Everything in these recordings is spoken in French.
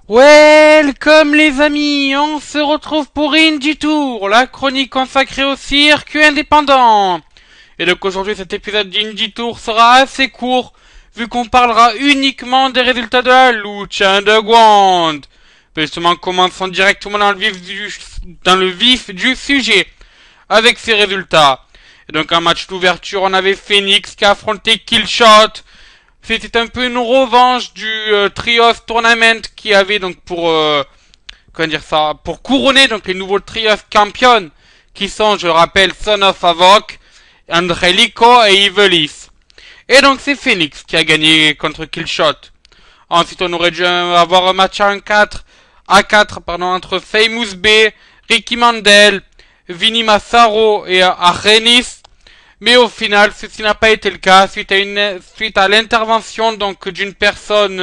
Welcome les amis, on se retrouve pour Indie Tour, la chronique consacrée au circuit indépendant. Et donc aujourd'hui cet épisode d'Indie Tour sera assez court, vu qu'on parlera uniquement des résultats de la Lucha Underground. Justement, commençons directement dans le vif du sujet, avec ces résultats. Et donc en match d'ouverture, on avait Phoenix qui a affronté Killshot. C'était un peu une revanche du Trios Tournament qui avait donc pour pour couronner donc les nouveaux Trios Champions qui sont, je le rappelle, Son of Havoc, Angelico et Evilis. Et donc c'est Phoenix qui a gagné contre Killshot. Ensuite on aurait dû avoir un match à 4 entre Famous B, Ricky Mandel, Vinny Massaro et Arenis. Mais au final, ceci n'a pas été le cas suite à l'intervention donc d'une personne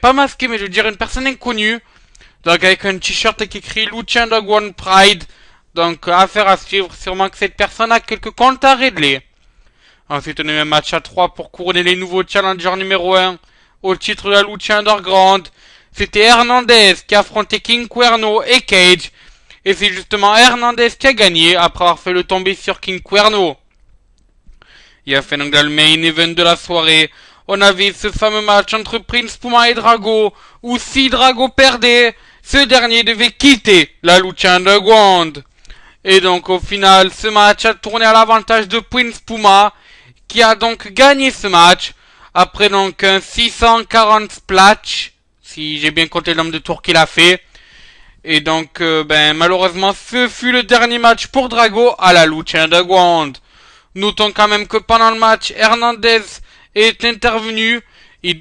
pas masquée, mais je veux dire une personne inconnue, donc avec un t-shirt qui écrit Lucha Underground Pride. Donc affaire à suivre, sûrement que cette personne a quelques comptes à régler. Ensuite, on a eu un match à 3 pour couronner les nouveaux challengers numéro 1 au titre de la Lucha Underground. C'était Hernandez qui affrontait King Cuerno et Cage. Et c'est justement Hernandez qui a gagné après avoir fait le tomber sur King Cuerno. Il a fait donc dans le main event de la soirée. On avait ce fameux match entre Prince Puma et Drago, où si Drago perdait, ce dernier devait quitter la Lucha Underground. Et donc au final, ce match a tourné à l'avantage de Prince Puma, qui a donc gagné ce match, après donc un 640 splash, si j'ai bien compté le nombre de tours qu'il a fait. Et donc, malheureusement, ce fut le dernier match pour Drago à la Lucha Underground. Notons quand même que pendant le match, Hernandez est intervenu. Il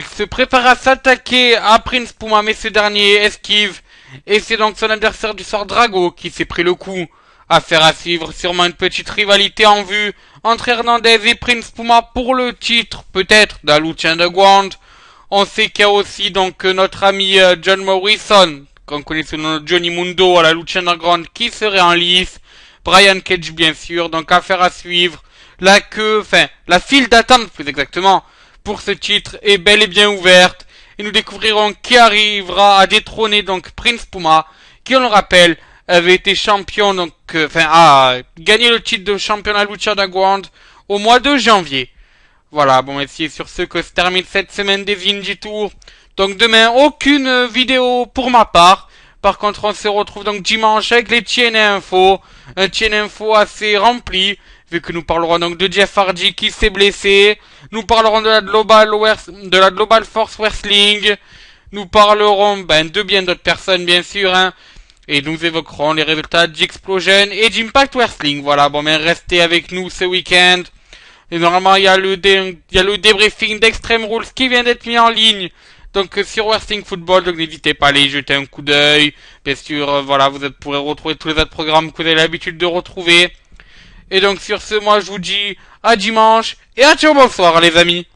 se prépare à s'attaquer à Prince Puma, mais ce dernier esquive. Et c'est donc son adversaire du soir, Drago, qui s'est pris le coup. Affaire à suivre, sûrement une petite rivalité en vue entre Hernandez et Prince Puma pour le titre, peut-être, de la Lucha Underground. On sait qu'il y a aussi donc notre ami John Morrison, qu'on connaît sous le nom de Johnny Mundo à la Lucha Underground, qui serait en lice. Brian Cage bien sûr, donc affaire à suivre. La file d'attente plus exactement, pour ce titre est bel et bien ouverte. Et nous découvrirons qui arrivera à détrôner donc Prince Puma, qui on le rappelle, avait été champion, a gagné le titre de champion de la Lucha Underground au mois de janvier. Voilà, bon, et c'est sur ce que se termine cette semaine des Indie Tour. Donc demain, aucune vidéo pour ma part. Par contre, on se retrouve donc dimanche avec les TNA Info. Un TNA Info assez rempli, vu que nous parlerons donc de Jeff Hardy qui s'est blessé. Nous parlerons de la Global Force Wrestling. Nous parlerons, de bien d'autres personnes, bien sûr, hein. Et nous évoquerons les résultats d'Explosion et d'Impact Wrestling. Voilà, bon, restez avec nous ce week-end. Et normalement, il y a le débriefing d'Extreme Rules qui vient d'être mis en ligne. Donc, sur Wrestling Football, donc n'hésitez pas à aller jeter un coup d'œil. Bien sûr, vous pourrez retrouver tous les autres programmes que vous avez l'habitude de retrouver. Et donc, sur ce, moi, je vous dis à dimanche et à ciao, bonsoir, les amis.